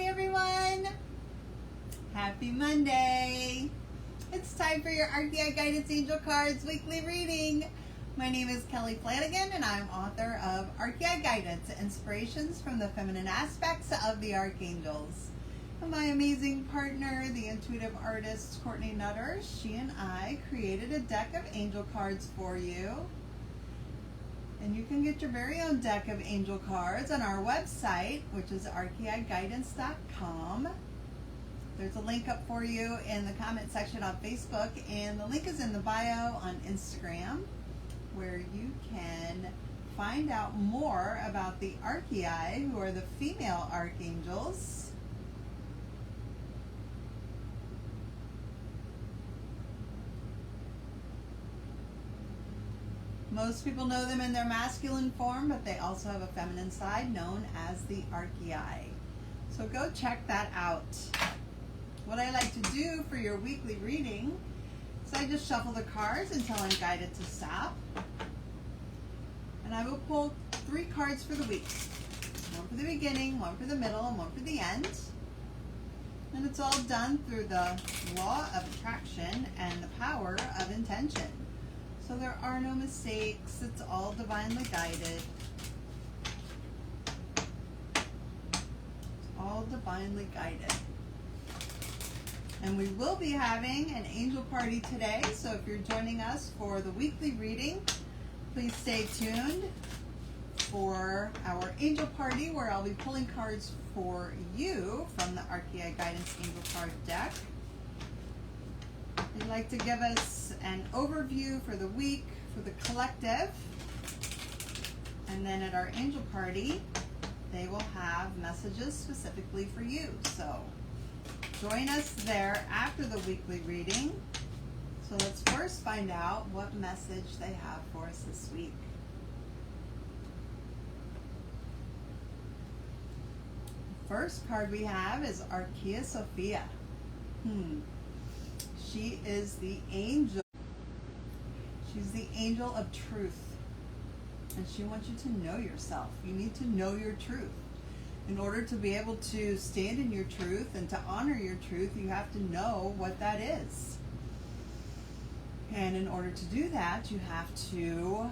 Hi everyone! Happy Monday! It's time for your Archeia Guidance Angel Cards weekly reading. My name is Kelly Flanagan and I'm author of Archeia Guidance, Inspirations from the Feminine Aspects of the Archangels. And my amazing partner, the intuitive artist Courtney Nutter, she and I created a deck of angel cards for you. And you can get your very own deck of angel cards on our website, which is archeiguidance.com. There's a link up for you in the comment section on Facebook, and the link is in the bio on Instagram, where you can find out more about the Archeiai, who are the female archangels. Most people know them in their masculine form, but they also have a feminine side known as the Archeiai. So go check that out. What I like to do for your weekly reading is I just shuffle the cards until I'm guided to stop. And I will pull 3 cards for the week. One for the beginning, one for the middle, and one for the end. And it's all done through the law of attraction and the power of intention. So there are no mistakes. It's all divinely guided. It's all divinely guided. And we will be having an angel party today. So if you're joining us for the weekly reading, please stay tuned for our angel party, where I'll be pulling cards for you from the Archeia Guidance Angel Card deck. They'd like to give us an overview for the week for the collective, and then at our angel party they will have messages specifically for you. So join us there after the weekly reading. So let's first find out what message they have for us this week. The first card we have is Archeia Sophia. She is the angel. She's the angel of truth. And she wants you to know yourself. You need to know your truth. In order to be able to stand in your truth and to honor your truth, you have to know what that is. And in order to do that, you have to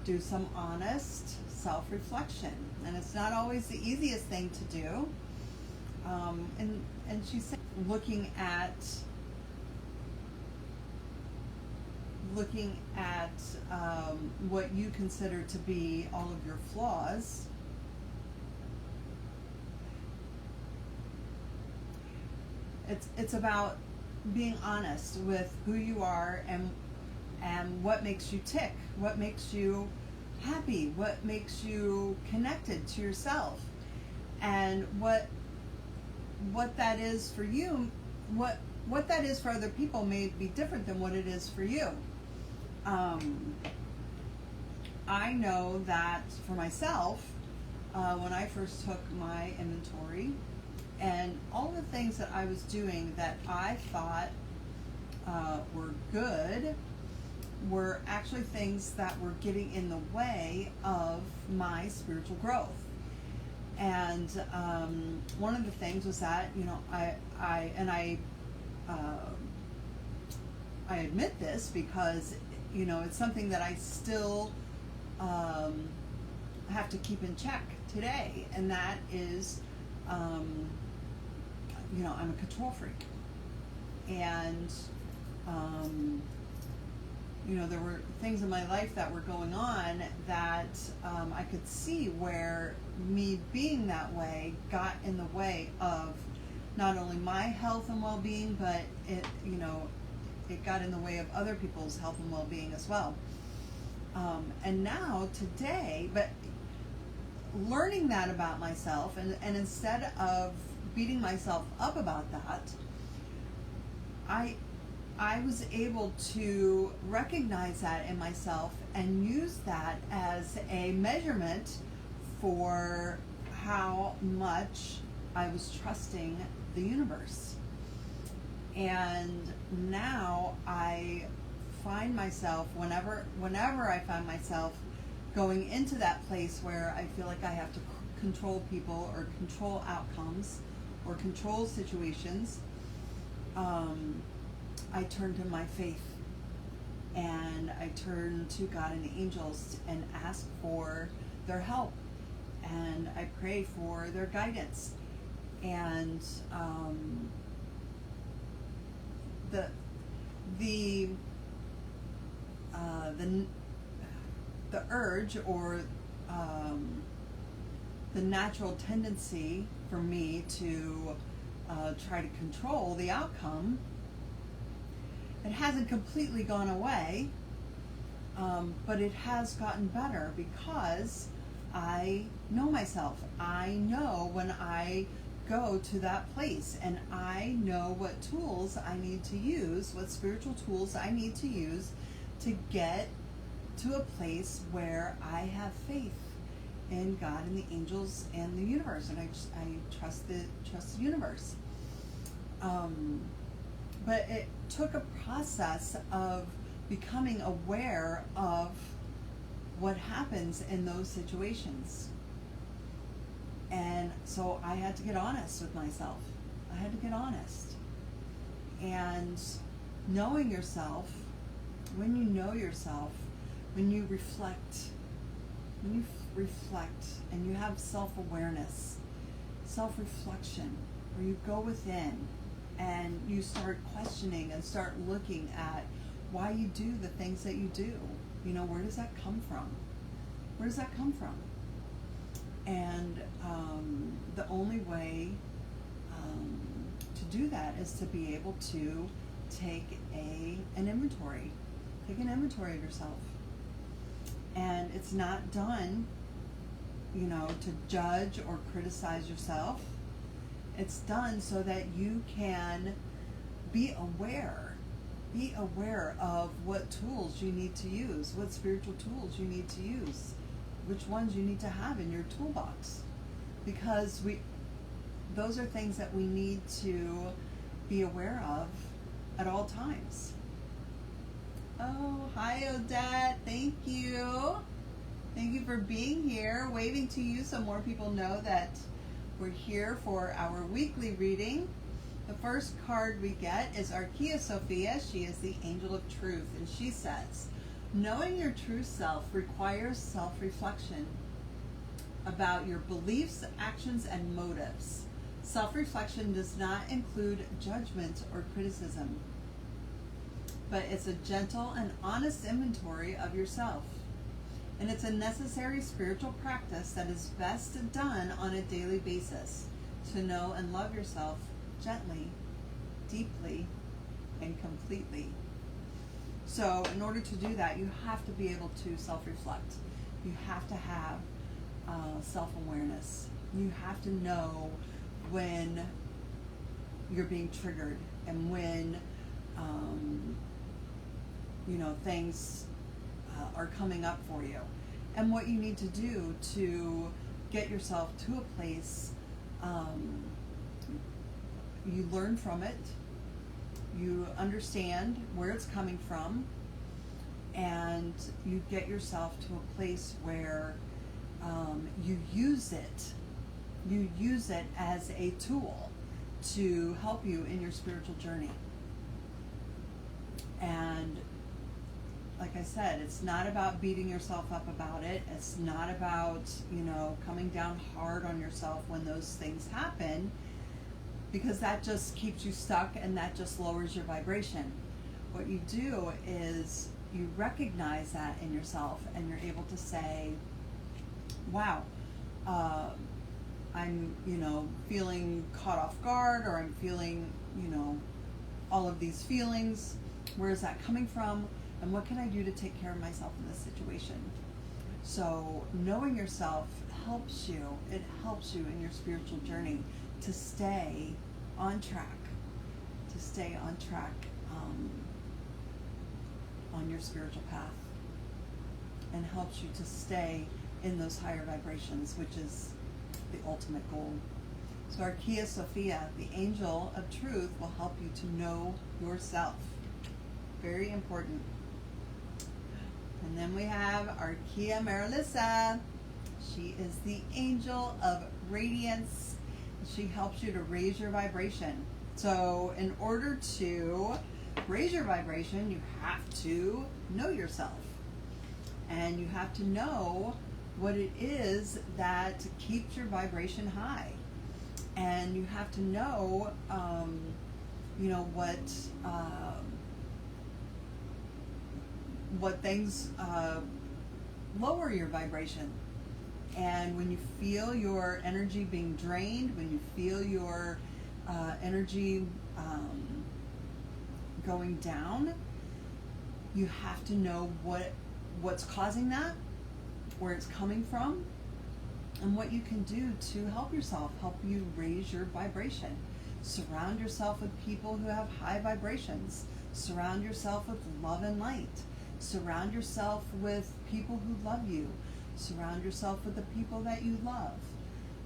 do some honest self-reflection. And it's not always the easiest thing to do. And she said, looking at what you consider to be all of your flaws, it's about being honest with who you are and what makes you tick, what makes you happy, what makes you connected to yourself, and what that is for you. What that is for other people may be different than what it is for you. I know that for myself, when I first took my inventory, and all the things that I was doing that I thought were good were actually things that were getting in the way of my spiritual growth. And one of the things was that, I admit this because, it's something that I still have to keep in check today. And that is, I'm a control freak. And, there were things in my life that were going on that I could see where me being that way got in the way of not only my health and well-being, but it got in the way of other people's health and well-being as well. And now today, but learning that about myself, and instead of beating myself up about that, I was able to recognize that in myself and use that as a measurement for how much I was trusting the universe. And now I find myself, whenever I find myself going into that place where I feel like I have to control people or control outcomes or control situations, I turn to my faith, and I turn to God and the angels and ask for their help, and I pray for their guidance. And the urge or the natural tendency for me to try to control the outcome, it hasn't completely gone away, but it has gotten better because I know myself. I know when I go to that place, and I know what tools I need to use, what spiritual tools I need to use to get to a place where I have faith in God and the angels and the universe, and I trust the universe. But it took a process of becoming aware of what happens in those situations. And so I had to get honest with myself. I had to get honest. And knowing yourself, when you know yourself, when you reflect and you have self-awareness, self-reflection, where you go within and you start questioning and start looking at why you do the things that you do. You know, where does that come from? Where does that come from? And the only way to do that is to be able to take an inventory. Take an inventory of yourself. And it's not done, you know, to judge or criticize yourself. It's done so that you can be aware of what tools you need to use, what spiritual tools you need to use, which ones you need to have in your toolbox, because those are things that we need to be aware of at all times. Oh, hi Odette, thank you. Thank you for being here, waving to you so more people know that we're here for our weekly reading. The first card we get is Archeia Sophia. She is the Angel of Truth, and she says, knowing your true self requires self-reflection about your beliefs, actions, and motives. Self-reflection does not include judgment or criticism, but it's a gentle and honest inventory of yourself. And it's a necessary spiritual practice that is best done on a daily basis to know and love yourself gently, deeply, and completely. So in order to do that, you have to be able to self-reflect. You have to have self-awareness. You have to know when you're being triggered and when things are coming up for you, and what you need to do to get yourself to a place. You learn from it, you understand where it's coming from, and you get yourself to a place where you use it. You use it as a tool to help you in your spiritual journey. And like I said, it's not about beating yourself up about it. It's not about, coming down hard on yourself when those things happen, because that just keeps you stuck and that just lowers your vibration. What you do is you recognize that in yourself, and you're able to say, wow, I'm, feeling caught off guard, or I'm feeling, all of these feelings. Where is that coming from? And what can I do to take care of myself in this situation? So knowing yourself helps you. It helps you in your spiritual journey to stay on track, on your spiritual path, and helps you to stay in those higher vibrations, which is the ultimate goal. So Archeia Sophia, the Angel of Truth, will help you to know yourself. Very important. And then we have Archeia Maryllisa. She is the Angel of Radiance. She helps you to raise your vibration. So in order to raise your vibration, you have to know yourself. And you have to know what it is that keeps your vibration high. And you have to know, what things lower your vibration. And when you feel your energy being drained, when you feel your energy going down, you have to know what's causing that, where it's coming from, and what you can do to help yourself, help you raise your vibration. Surround yourself with people who have high vibrations. Surround yourself with love and light. Surround yourself with people who love you. Surround yourself with the people that you love.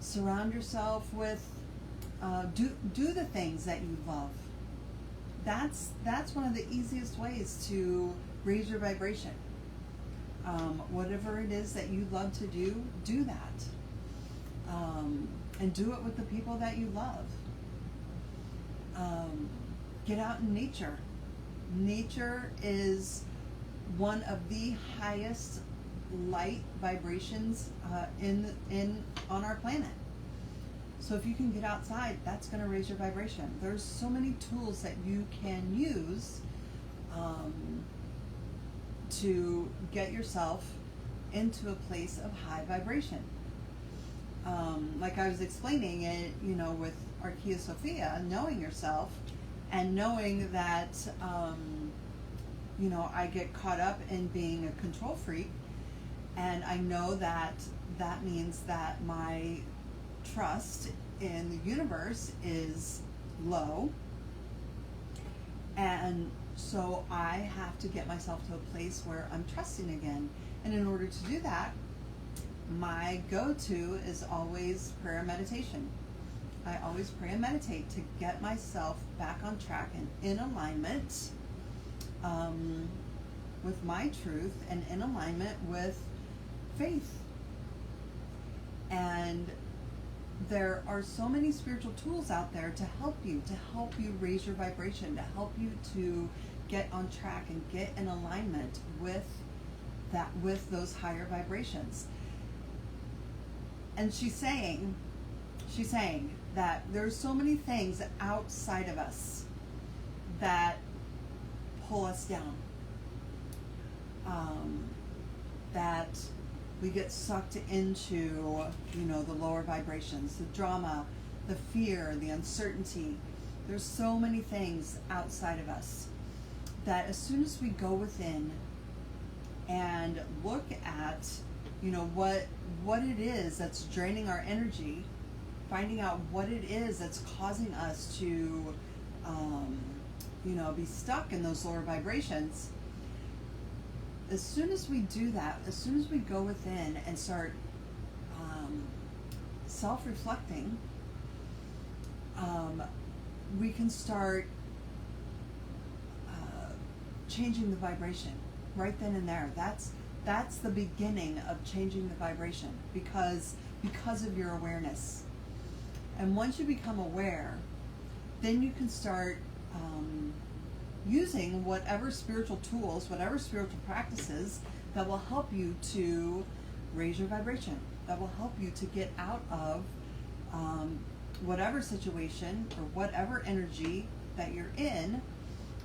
Surround yourself with, do the things that you love. That's one of the easiest ways to raise your vibration. Whatever it is that you love to do, do that. And do it with the people that you love. Get out in nature. Nature is one of the highest light vibrations on our planet. So if you can get outside, that's going to raise your vibration. There's so many tools that you can use to get yourself into a place of high vibration. Like I was explaining it, with Archeia Sophia, knowing yourself and knowing that, I get caught up in being a control freak, and I know that means that my trust in the universe is low, and so I have to get myself to a place where I'm trusting again. And in order to do that, my go-to is always prayer and meditation. I always pray and meditate to get myself back on track and in alignment with my truth and in alignment with faith. And there are so many spiritual tools out there to help you raise your vibration, to help you to get on track and get in alignment with those higher vibrations. And she's saying that there's so many things outside of us that pull us down, that we get sucked into, the lower vibrations, the drama, the fear, the uncertainty. There's so many things outside of us that as soon as we go within and look at, what it is that's draining our energy, finding out what it is that's causing us to, be stuck in those lower vibrations. As soon as we do that, as soon as we go within and start self-reflecting, we can start changing the vibration right then and there. That's the beginning of changing the vibration because of your awareness. And once you become aware, then you can start using whatever spiritual tools, whatever spiritual practices that will help you to raise your vibration, that will help you to get out of whatever situation or whatever energy that you're in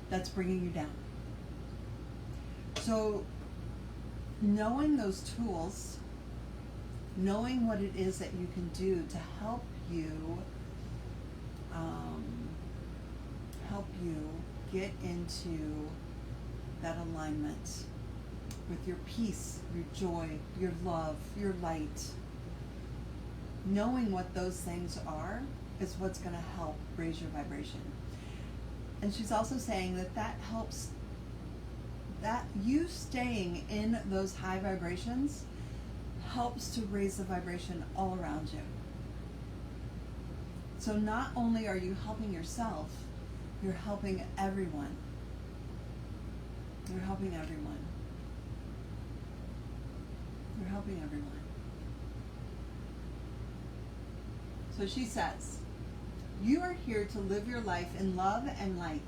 that's bringing you down. So knowing those tools, knowing what it is that you can do to help you get into that alignment with your peace, your joy, your love, your light. Knowing what those things are is what's going to help raise your vibration. And she's also saying that helps, that you staying in those high vibrations helps to raise the vibration all around you. So not only are you helping yourself, you're helping everyone. You're helping everyone. helping everyone. So she says, you are here to live your life in love and light.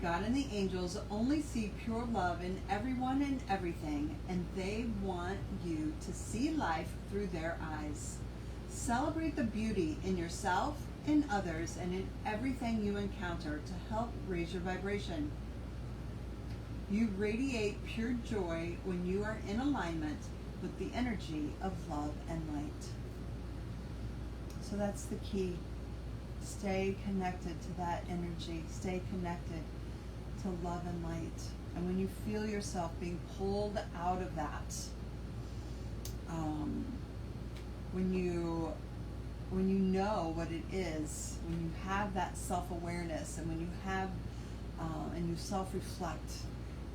God and the angels only see pure love in everyone and everything, and they want you to see life through their eyes. Celebrate the beauty in yourself, in others, and in everything you encounter to help raise your vibration. You radiate pure joy when you are in alignment with the energy of love and light. So that's the key. Stay connected to that energy. Stay connected to love and light. And when you feel yourself being pulled out of that, when you know what it is, when you have that self-awareness, and when you have and you self-reflect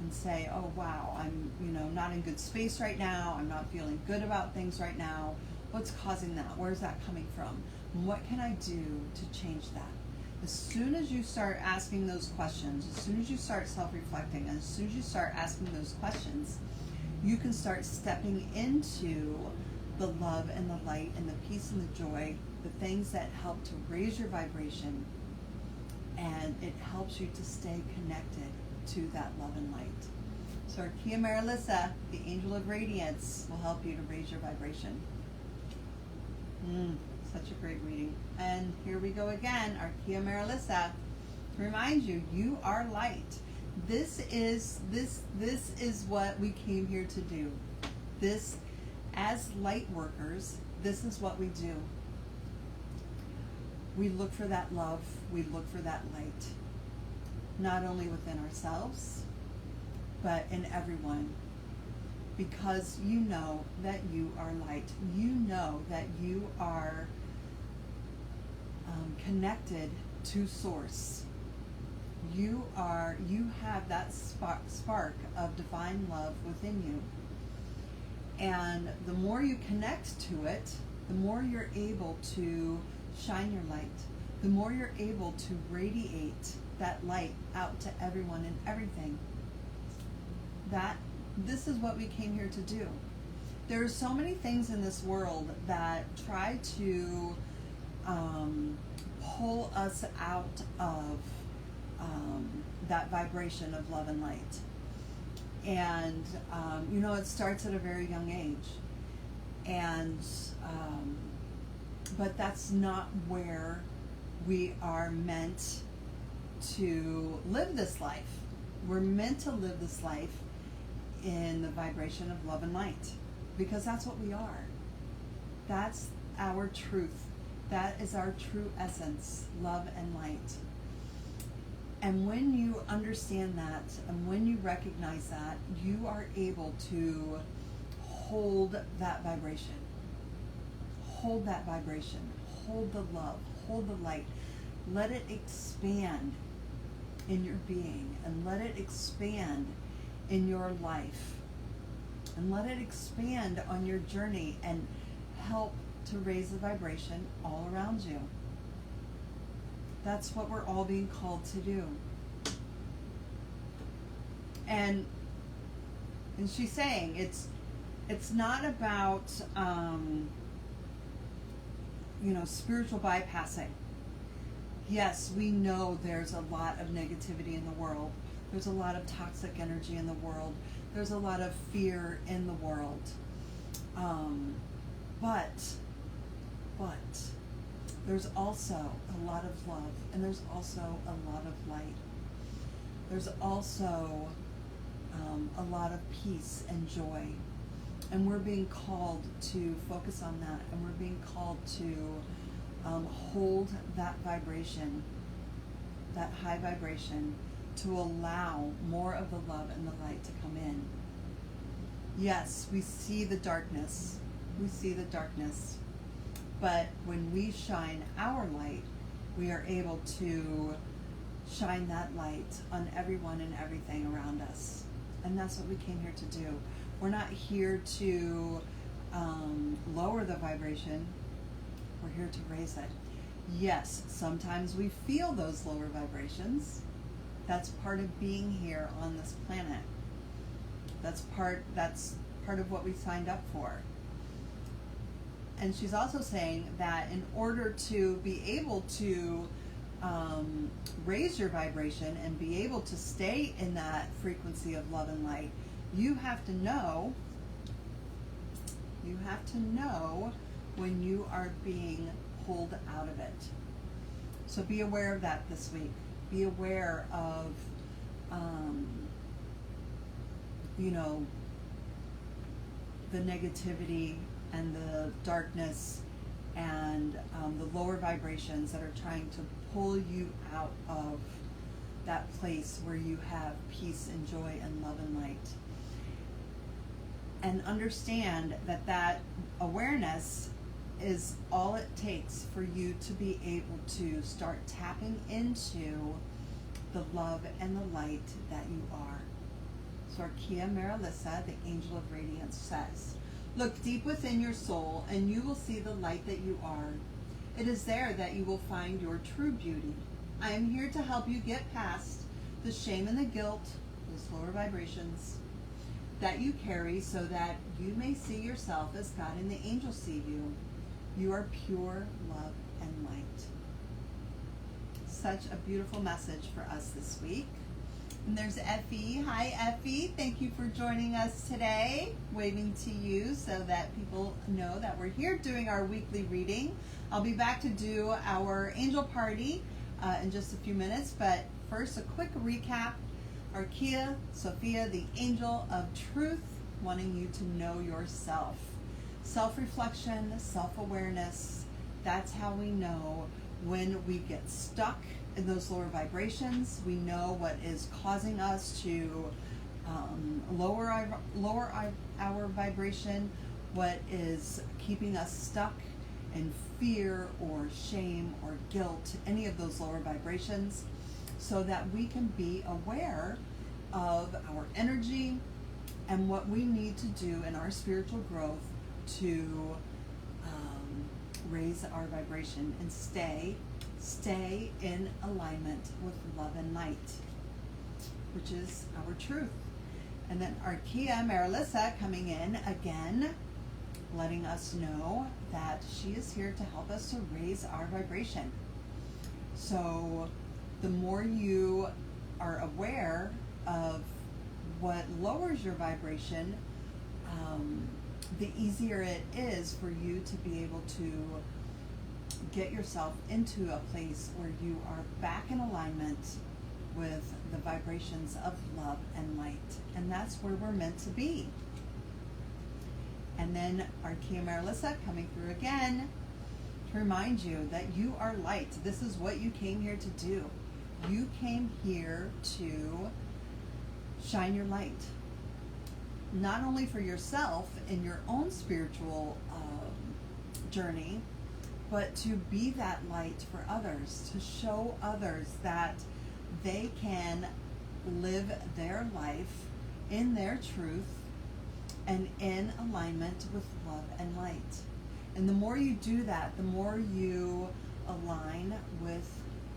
and say, oh wow, I'm not in good space right now, I'm not feeling good about things right now, what's causing that? Where's that coming from? And what can I do to change that? As soon as you start asking those questions, as soon as you start self-reflecting, as soon as you start asking those questions, you can start stepping into the love and the light and the peace and the joy, the things that help to raise your vibration, and it helps you to stay connected to that love and light. So Archeia Maryllisa, the Angel of Radiance, will help you to raise your vibration. Such a great reading. And here we go again, Archeia Maryllisa, to remind you, you are light. This is what we came here to do. This, as light workers, this is what we do. We look for that love, we look for that light, not only within ourselves, but in everyone. Because you know that you are light. You know that you are connected to Source. You have that spark of divine love within you. And the more you connect to it, the more you're able to shine your light. The more you're able to radiate that light out to everyone and everything. This is what we came here to do. There are so many things in this world that try to pull us out of that vibration of love and light. And, it starts at a very young age. And, but that's not where we are meant to live this life. We're meant to live this life in the vibration of love and light, because that's what we are. That's our truth. That is our true essence, love and light. And when you understand that, and when you recognize that, you are able to hold that vibration. Hold that vibration. Hold the love. Hold the light. Let it expand in your being, and let it expand in your life, and let it expand on your journey and help to raise the vibration all around you. That's what we're all being called to do. And she's saying it's not about spiritual bypassing. Yes, we know there's a lot of negativity in the world. There's a lot of toxic energy in the world. There's a lot of fear in the world. But there's also a lot of love, and there's also a lot of light. There's also a lot of peace and joy. And we're being called to focus on that, and we're being called to hold that vibration, that high vibration, to allow more of the love and the light to come in. Yes, we see the darkness. We see the darkness. But when we shine our light, we are able to shine that light on everyone and everything around us. And that's what we came here to do. We're not here to lower the vibration. We're here to raise it. Yes, sometimes we feel those lower vibrations. That's part of being here on this planet. That's part part of what we signed up for. And she's also saying that in order to be able to raise your vibration and be able to stay in that frequency of love and light, you have to know when you are being pulled out of it. So be aware of that this week. Be aware of the negativity and the darkness and the lower vibrations that are trying to pull you out of that place where you have peace and joy and love and light. And understand that that awareness is all it takes for you to be able to start tapping into the love and the light that you are. So Archeia Maryllisa, the Angel of Radiance, says, "Look deep within your soul and you will see the light that you are. It is there that you will find your true beauty. I am here to help you get past the shame and the guilt, those lower vibrations, that you carry so that you may see yourself as God and the angels see you. You are pure love and light." Such a beautiful message for us this week. And there's Effie. Hi, Effie. Thank you for joining us today. Waving to you so that people know that we're here doing our weekly reading. I'll be back to do our angel party in just a few minutes, but first a quick recap. Archeia Sophia, the angel of truth, wanting you to know yourself. Self-reflection, self-awareness, that's how we know when we get stuck in those lower vibrations. We know what is causing us to lower our vibration, what is keeping us stuck in fear or shame or guilt, any of those lower vibrations, so that we can be aware of our energy and what we need to do in our spiritual growth to raise our vibration and stay in alignment with love and light, which is our truth. And then Archeia Maryllisa coming in again, letting us know that she is here to help us to raise our vibration. So the more you are aware of what lowers your vibration, the easier it is for you to be able to get yourself into a place where you are back in alignment with the vibrations of love and light. And that's where we're meant to be. And then Archeia Maryllisa coming through again to remind you that you are light. This is what you came here to do. You came here to shine your light. Not only for yourself in your own spiritual journey, but to be that light for others, to show others that they can live their life in their truth and in alignment with love and light. And the more you do that, the more you align with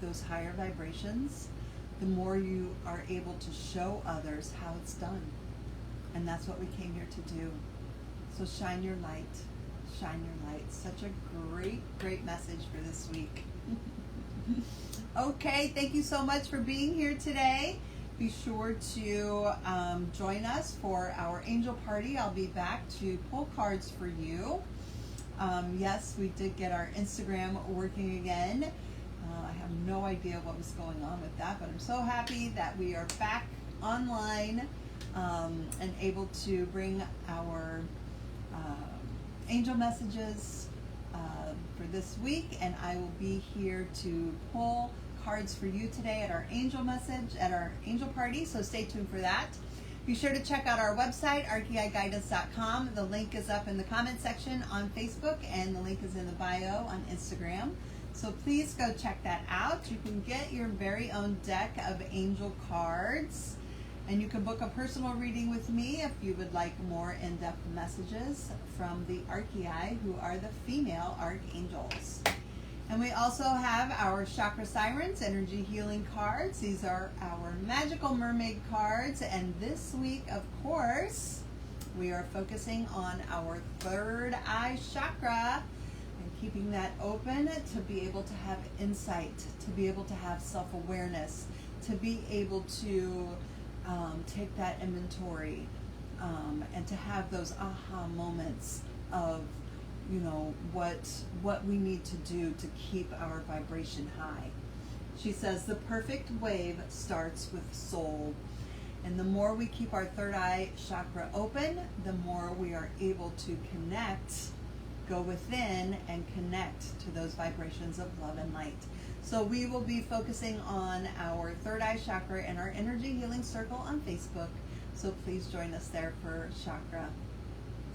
those higher vibrations, the more you are able to show others how it's done. And that's what we came here to do. So shine your light. Shine your light. Such a great message for this week. Okay, thank you so much for being here today. Be sure to join us for our angel party. I'll be back to pull cards for you. Yes, we did get our Instagram working again. I have no idea what was going on with that, but I'm so happy that we are back online and able to bring our angel messages for this week. And I will be here to pull cards for you today at our angel party, so stay tuned for that. Be sure to check out our website, archeiguidance.com. The link is up in the comment section on Facebook, and the link is in the bio on Instagram. So please go check that out. You can get your very own deck of angel cards, and you can book a personal reading with me if you would like more in-depth messages from the Archeiai, who are the female archangels. And we also have our Chakra Sirens energy healing cards. These are our magical mermaid cards. And this week, of course, We are focusing on our third eye chakra and keeping that open to be able to have insight, to be able to have self-awareness, to be able to take that inventory and to have those aha moments of, you know, what we need to do to keep our vibration high. She says the perfect wave starts with soul. And the more we keep our third eye chakra open, the more we are able to connect, go within and connect to those vibrations of love and light. So we will be focusing on our third eye chakra in our Energy Healing Circle on Facebook. So please join us there for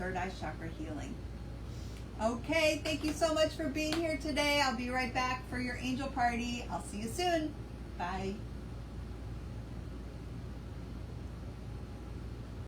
third eye chakra healing. Okay, thank you so much for being here today. I'll be right back for your angel party. I'll see you soon. Bye.